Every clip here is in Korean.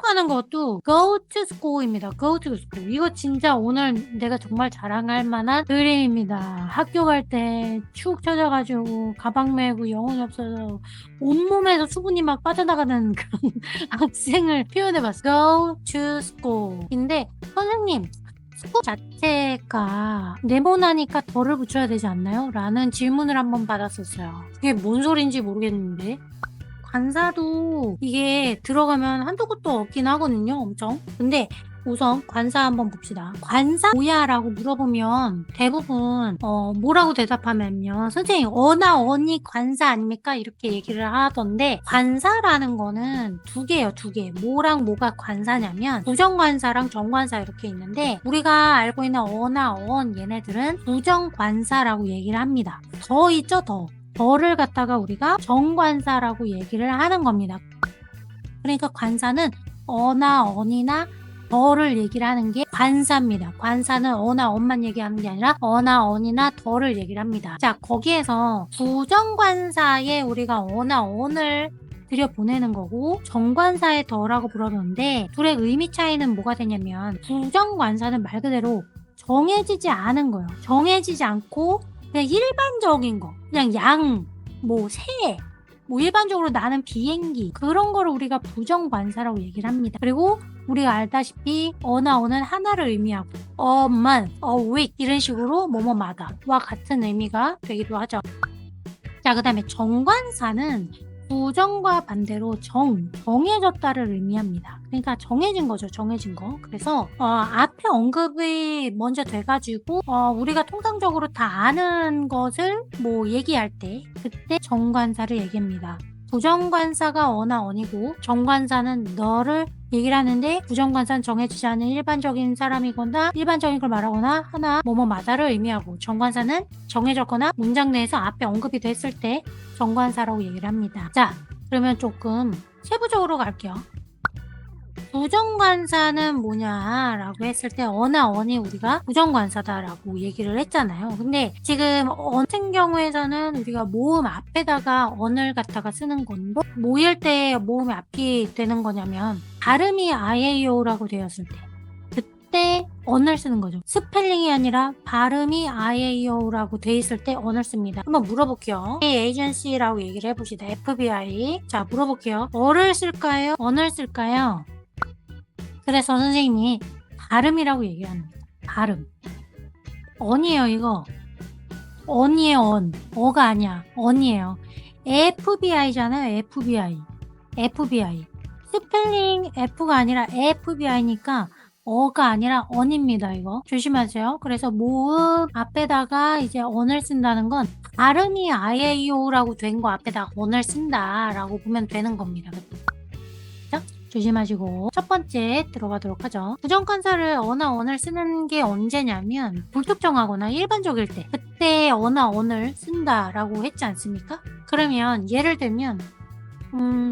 가는 것도 go to school입니다. go to school. 이거 진짜 오늘 내가 정말 자랑할 만한 그림입니다. 학교 갈 때 축 처져가지고 가방 메고 영혼이 없어서 온몸에서 수분이 막 빠져나가는 그런 학생을 표현해봤어요. go to school인데 선생님 school 자체가 네모나니까 덜을 붙여야 되지 않나요? 라는 질문을 한번 받았었어요. 그게 뭔 소린지 모르겠는데 관사도 이게 들어가면 한두 곳도 없긴 하거든요. 엄청. 근데 우선 관사 한번 봅시다. 관사 뭐야? 라고 물어보면 대부분 뭐라고 대답하면요. 선생님 어나 어니 관사 아닙니까? 이렇게 얘기를 하던데 관사라는 거는 두 개예요. 두 개. 뭐랑 뭐가 관사냐면 부정관사랑 정관사 이렇게 있는데 우리가 알고 있는 어나 언 얘네들은 부정관사라고 얘기를 합니다. 더 있죠. 더를 갖다가 우리가 정관사라고 얘기를 하는 겁니다. 그러니까 관사는 어나 언이나 더를 얘기를 하는 게 관사입니다. 관사는 어나 언만 얘기하는 게 아니라 어나 언이나 더를 얘기를 합니다. 자, 거기에서 부정관사에 우리가 어나 언을 들여보내는 거고 정관사의 더라고 부르는데 둘의 의미 차이는 뭐가 되냐면 부정관사는 말 그대로 정해지지 않은 거예요. 정해지지 않고 그냥 일반적인 거, 그냥 양, 새, 일반적으로 나는 비행기 그런 거를 우리가 부정관사라고 얘기를 합니다. 그리고 우리가 알다시피 어나 언은 하나를 의미하고 어만, with 이런 식으로 뭐뭐마다와 같은 의미가 되기도 하죠. 자, 그 다음에 정관사는 부정과 반대로 정해졌다를 의미합니다. 그러니까 정해진 거죠. 정해진 거. 그래서 앞에 언급이 먼저 돼가지고 우리가 통상적으로 다 아는 것을 얘기할 때 그때 정관사를 얘기합니다. 부정관사가 어나 언이고 정관사는 너를 얘기를 하는데 부정관사는 정해지지 않은 일반적인 사람이거나 일반적인 걸 말하거나 하나 뭐뭐마다를 의미하고 정관사는 정해졌거나 문장 내에서 앞에 언급이 됐을 때 정관사라고 얘기를 합니다. 자, 그러면 조금 세부적으로 갈게요. 부정관사는 뭐냐라고 했을 때 어나 언이 우리가 부정관사다라고 얘기를 했잖아요. 근데 지금 같은 경우에서는 우리가 모음 앞에다가 언을 갖다가 쓰는 건데 뭐일 때 모음이 앞이 되는 거냐면 발음이 아예요라고 되었을 때 그때 언을 쓰는 거죠. 스펠링이 아니라 발음이 아예요라고 돼 있을 때 언을 씁니다. 한번 물어볼게요. 에이전시라고 얘기를 해봅시다. FBI. 자, 물어볼게요. 어를 쓸까요? 언을 쓸까요? 그래서 선생님이 발음이라고 얘기합니다. 발음. 언이에요, 이거. 언이에요, 언. 어가 아니야. 언이에요. FBI잖아요, FBI. FBI. 스펠링 F가 아니라 FBI니까 어가 아니라 언입니다, 이거. 조심하세요. 그래서 모음 앞에다가 이제 언을 쓴다는 건 발음이 아예요라고 된 거 앞에다가 언을 쓴다라고 보면 되는 겁니다. 조심하시고 첫 번째 들어가도록 하죠. 부정관사를 어나 언을 쓰는 게 언제냐면 불특정하거나 일반적일 때 그때 어나 언을 쓴다라고 했지 않습니까? 그러면 예를 들면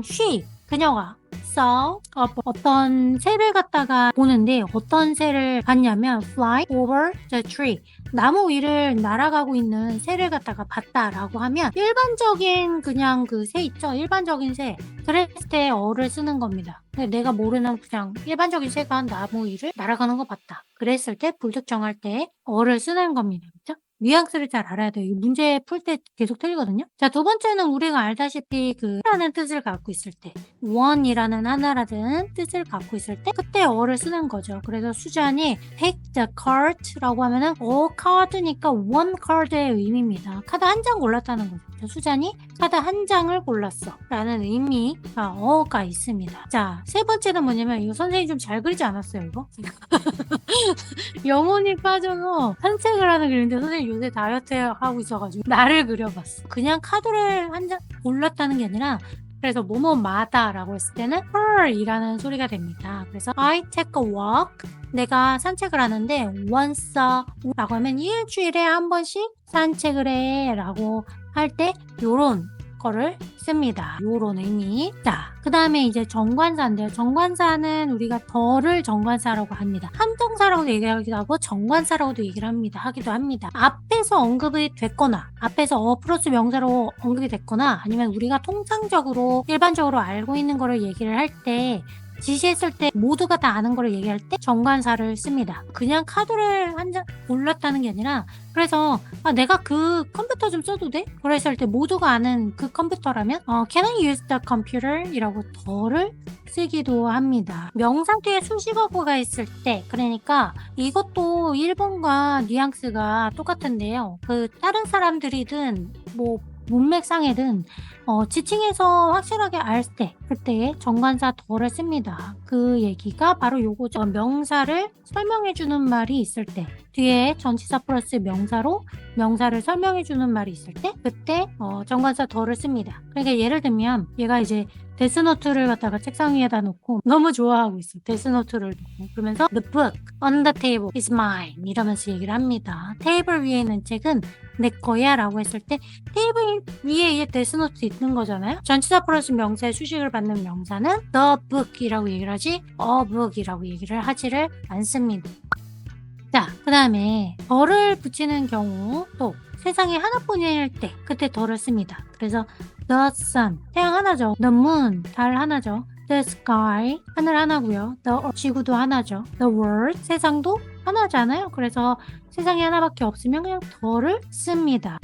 she 그녀가 saw 어떤 새를 갖다가 보는데 어떤 새를 봤냐면 fly over the tree 나무 위를 날아가고 있는 새를 갖다가 봤다라고 하면 일반적인 그냥 그 새 있죠? 일반적인 새 그랬을 때 어를 쓰는 겁니다. 내가 모르는 그냥 일반적인 새가 나무 위를 날아가는 거 봤다. 그랬을 때 불특정할 때 어를 쓰는 겁니다. 그렇죠? 뉘앙스를 잘 알아야 돼요. 이 문제 풀 때 계속 틀리거든요. 자, 두 번째는 우리가 알다시피 라는 뜻을 갖고 있을 때 one이라는 하나라는 뜻을 갖고 있을 때 그때 어를 쓰는 거죠. 그래서 수잔이 take the card라고 하면은 card니까 one card의 의미입니다. 카드 한 장 골랐다는 거죠. 수잔이 카드 한 장을 골랐어 라는 의미가 어가 있습니다. 자, 세 번째는 뭐냐면 이거 선생님이 좀 잘 그리지 않았어요, 이거? 영혼이 빠져서 산책을 하는 그림인데 선생님 요새 다이어트 하고 있어가지고 나를 그려봤어. 그냥 카드를 한 장 골랐다는 게 아니라 그래서 뭐뭐마다 라고 했을 때는 her 이라는 소리가 됩니다. 그래서 I take a walk 내가 산책을 하는데 once 라고 하면 일주일에 한 번씩 산책을 해 라고 할 때 요런 거를 씁니다. 요런 의미. 자, 그 다음에 이제 정관사인데요. 정관사는 우리가 더를 정관사라고 합니다. 한정사라고도 얘기하기도 하고 정관사라고도 얘기를 하기도 합니다. 앞에서 언급이 됐거나 앞에서 플러스 명사로 언급이 됐거나 아니면 우리가 통상적으로 일반적으로 알고 있는 거를 얘기를 할 때 지시했을 때 모두가 다 아는 거를 얘기할 때 정관사를 씁니다. 그냥 카드를 한 장 골랐다는 게 아니라 그래서 내가 그 컴퓨터 좀 써도 돼? 그랬을 때 모두가 아는 그 컴퓨터라면 Can I use the computer? 이라고 더를 쓰기도 합니다. 명사 뒤에 수식어구가 있을 때 그러니까 이것도 일본과 뉘앙스가 똑같은데요. 그 다른 사람들이든 뭐 문맥상이든 지칭해서 확실하게 알 때 그때 정관사 더를 씁니다. 그 얘기가 바로 요거죠. 명사를 설명해주는 말이 있을 때 뒤에 전치사 플러스 명사로 명사를 설명해주는 말이 있을 때 그때 정관사 더를 씁니다. 그러니까 예를 들면 얘가 이제 데스노트를 갖다가 책상 위에다 놓고 너무 좋아하고 있어. 데스노트를 놓고 그러면서 The book on the table is mine 이러면서 얘기를 합니다. 테이블 위에 있는 책은 내 거야 라고 했을 때 테이블 위에 이제 데스노트 있는 거잖아요. 전치사 플러스 명사의 수식을 받는 명사는 the book 이라고 얘기를 하지 a book 이라고 얘기를 하지를 않습니다. 자, 그 다음에 더를 붙이는 경우 또 세상에 하나뿐일 때 그때 더를 씁니다. 그래서 the sun 태양 하나죠. the moon 달 하나죠. the sky 하늘 하나고요. the earth 지구도 하나죠. the world 세상도 하나잖아요. 그래서 세상에 하나밖에 없으면 그냥 더를 씁니다.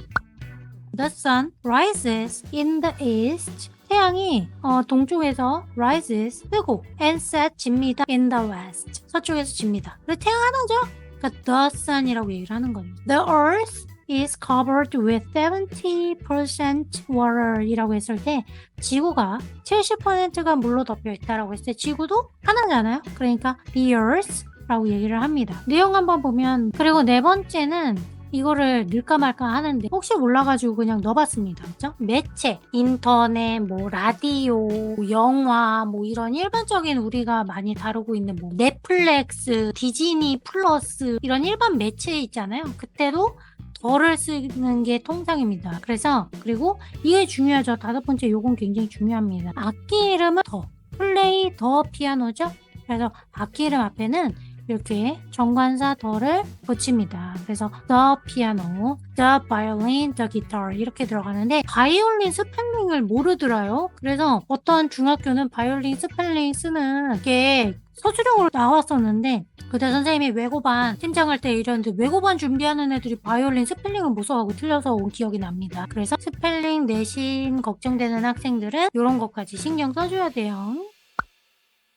The sun rises in the east. 태양이 동쪽에서 rises 뜨고 and set 집니다. in the west 서쪽에서 집니다. 그래서 태양 하나죠. 그러니까 the sun이라고 얘기를 하는 거예요. The earth is covered with 70% water 이라고 했을 때 지구가 70%가 물로 덮여 있다라고 했을 때 지구도 하나잖아요. 그러니까 the earth 라고 얘기를 합니다. 내용 한번 보면 그리고 네 번째는 이거를 넣을까 말까 하는데 혹시 몰라가지고 그냥 넣어봤습니다. 그죠? 매체, 인터넷, 뭐 라디오, 영화, 뭐 이런 일반적인 우리가 많이 다루고 있는 뭐 넷플릭스, 디즈니 플러스 이런 일반 매체 있잖아요. 그때도 더를 쓰는 게 통상입니다. 그래서 그리고 이게 중요하죠. 다섯 번째 요건 굉장히 중요합니다. 악기 이름은 더, 플레이 더 피아노죠. 그래서 악기 이름 앞에는 이렇게 정관사 더를 붙입니다. 그래서 the piano, the violin, the guitar 이렇게 들어가는데 바이올린 스펠링을 모르더라요. 그래서 어떤 중학교는 바이올린 스펠링 쓰는 게 서술형으로 나왔었는데 그때 선생님이 외고반 팀장할 때 이랬는데 외고반 준비하는 애들이 바이올린 스펠링을 무서워하고 틀려서 온 기억이 납니다. 그래서 스펠링 내신 걱정되는 학생들은 이런 것까지 신경 써줘야 돼요.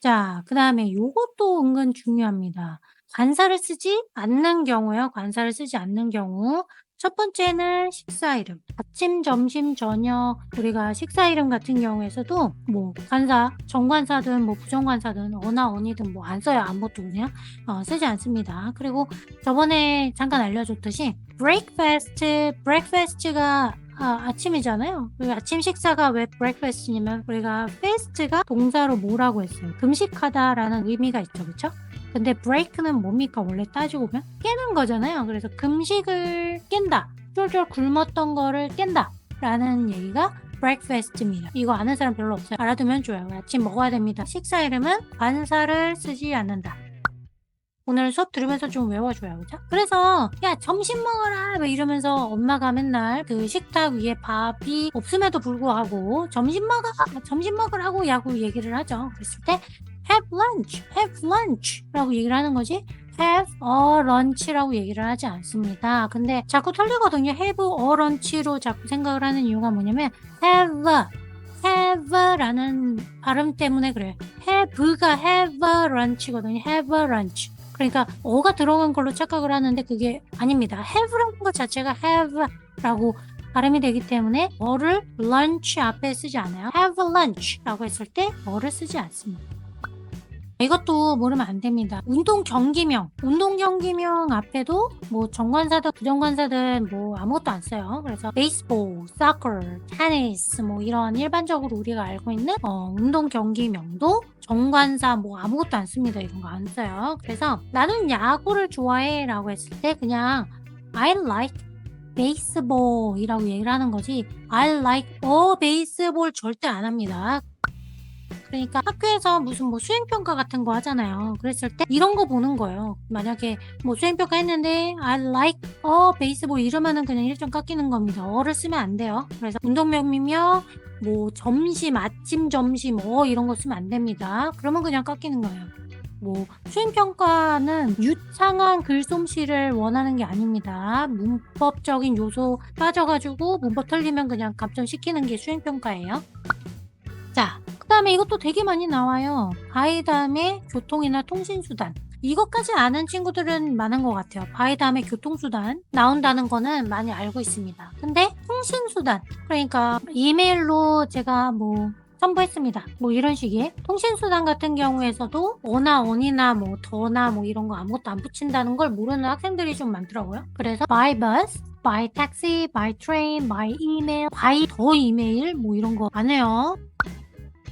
자, 그 다음에 요것도 은근 중요합니다. 관사를 쓰지 않는 경우요. 관사를 쓰지 않는 경우. 첫 번째는 식사 이름. 아침, 점심, 저녁 우리가 식사 이름 같은 경우에서도 뭐 관사, 정관사든 뭐 부정관사든 어나 어니든 뭐 안 써요. 아무것도 그냥 쓰지 않습니다. 그리고 저번에 잠깐 알려줬듯이 breakfast가 아침이잖아요. 아침 식사가 왜 breakfast냐면 우리가 fast가 동사로 뭐라고 했어요? 금식하다라는 의미가 있죠. 그쵸? 근데 break는 뭡니까? 원래 따지고 보면 깨는 거잖아요. 그래서 금식을 깬다. 쫄쫄 굶었던 거를 깬다. 라는 얘기가 breakfast입니다. 이거 아는 사람 별로 없어요. 알아두면 좋아요. 아침 먹어야 됩니다. 식사 이름은 관사를 쓰지 않는다. 오늘 수업 들으면서 좀 외워줘요. 그죠? 그래서 야 점심 먹어라 막 이러면서 엄마가 맨날 그 식탁 위에 밥이 없음에도 불구하고 점심 먹으라고 야구 얘기를 하죠. 그랬을 때 have lunch 라고 얘기를 하는 거지 have a lunch라고 얘기를 하지 않습니다. 근데 자꾸 틀리거든요. have a lunch로 자꾸 생각을 하는 이유가 뭐냐면 have라는 발음 때문에 그래요. have가 have a lunch거든요. have a lunch. 그러니까 어가 들어간 걸로 착각을 하는데 그게 아닙니다. have라는 것 자체가 have라고 발음이 되기 때문에 어를 lunch 앞에 쓰지 않아요. have lunch라고 했을 때 어를 쓰지 않습니다. 이것도 모르면 안 됩니다. 운동 경기명 앞에도 뭐 정관사든 부정관사든 뭐 아무것도 안 써요. 그래서 베이스볼, 사커, 테니스 뭐 이런 일반적으로 우리가 알고 있는 운동 경기명도 정관사 뭐 아무것도 안 씁니다. 이런 거 안 써요. 그래서 나는 야구를 좋아해 라고 했을 때 그냥 I like baseball 이라고 얘기를 하는 거지 I like baseball 절대 안 합니다. 그러니까 학교에서 무슨 뭐 수행평가 같은 거 하잖아요. 그랬을 때 이런 거 보는 거예요. 만약에 뭐 수행평가 했는데 I like 베이스볼 이러면은 그냥 1점 깎이는 겁니다. 어를 쓰면 안 돼요. 그래서 운동명이며 뭐 점심, 아침, 점심 이런 거 쓰면 안 됩니다. 그러면 그냥 깎이는 거예요. 뭐 수행평가는 유창한 글솜씨를 원하는 게 아닙니다. 문법적인 요소 빠져가지고 문법 틀리면 그냥 감점시키는 게 수행평가예요. 자, 그 다음에 이것도 되게 많이 나와요. 바이 다음에 교통이나 통신수단. 이것까지 아는 친구들은 많은 것 같아요. 바이 다음에 교통수단 나온다는 거는 많이 알고 있습니다. 근데 통신수단, 그러니까 이메일로 제가 뭐 첨부했습니다. 뭐 이런 식의 통신수단 같은 경우에서도 어나 언이나 뭐 더나 뭐 이런 거 아무것도 안 붙인다는 걸 모르는 학생들이 좀 많더라고요. 그래서 by bus, by taxi, by train, by email, by 더 이메일 뭐 이런 거 안 해요.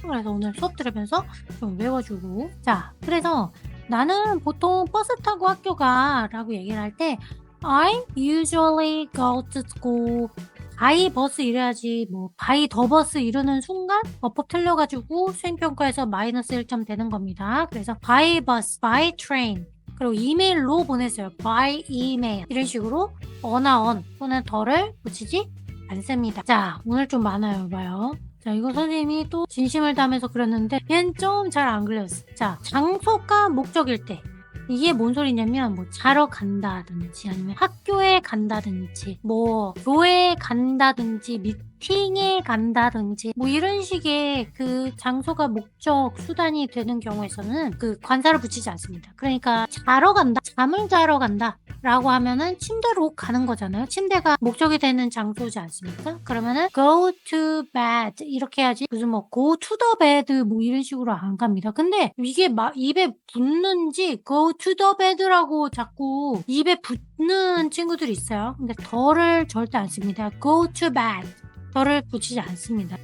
그래서 오늘 수업 들으면서 좀 외워주고. 자, 그래서 나는 보통 버스 타고 학교 가 라고 얘기를 할 때 I usually go to school. 바이 버스 이래야지 뭐 바이 더 버스 이러는 순간 어법 틀려가지고 수행평가에서 마이너스 1점 되는 겁니다. 그래서 바이 버스, 바이 트레인, 그리고 이메일로 보냈어요. by email 이런 식으로 어나 언 또는 더를 붙이지 않습니다. 자, 오늘 좀 많아요. 봐요. 자, 이거 선생님이 또 진심을 담아서 그렸는데 얘는 좀 잘 안 그렸어. 자, 장소가 목적일 때 이게 뭔 소리냐면 뭐 자러 간다든지 아니면 학교에 간다든지 뭐 교회에 간다든지 미팅에 간다든지 뭐 이런 식의 그 장소가 목적 수단이 되는 경우에서는 그 관사를 붙이지 않습니다. 그러니까 자러 간다, 잠을 자러 간다 라고 하면은 침대로 가는 거잖아요. 침대가 목적이 되는 장소지 않습니까? 그러면은 go to bed 이렇게 해야지 무슨 뭐 go to the bed 뭐 이런 식으로 안 갑니다. 근데 이게 막 입에 붙는지 go to the bed라고 자꾸 입에 붙는 친구들이 있어요. 근데 더를 절대 안 씁니다. go to bed 더를 붙이지 않습니다.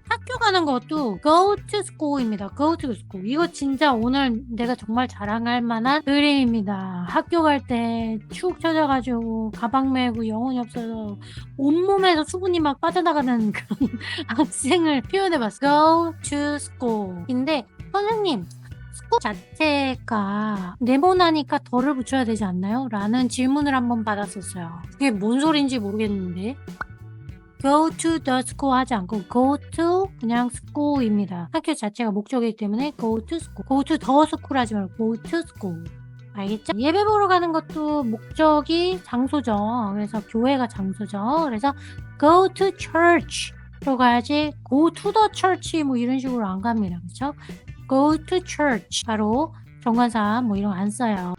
학교 가는 것도 go to school입니다. go to school. 이거 진짜 오늘 내가 정말 자랑할 만한 그림입니다. 학교 갈 때 축 처져가지고 가방 메고 영혼이 없어서 온몸에서 수분이 막 빠져나가는 그런 학생을 표현해봤어요. go to school. 인데 선생님 school 자체가 네모나니까 덜을 붙여야 되지 않나요? 라는 질문을 한번 받았었어요. 그게 뭔 소린지 모르겠는데 go to the school 하지 않고 go to 그냥 school입니다. 학교 자체가 목적이기 때문에 go to school. go to the school 하지 말고 go to school. 알겠죠? 예배 보러 가는 것도 목적이 장소죠. 그래서 교회가 장소죠. 그래서 go to church 로 가야지 go to the church 뭐 이런 식으로 안 갑니다. 그렇죠? go to church 바로 정관사 뭐 이런 거 안 써요.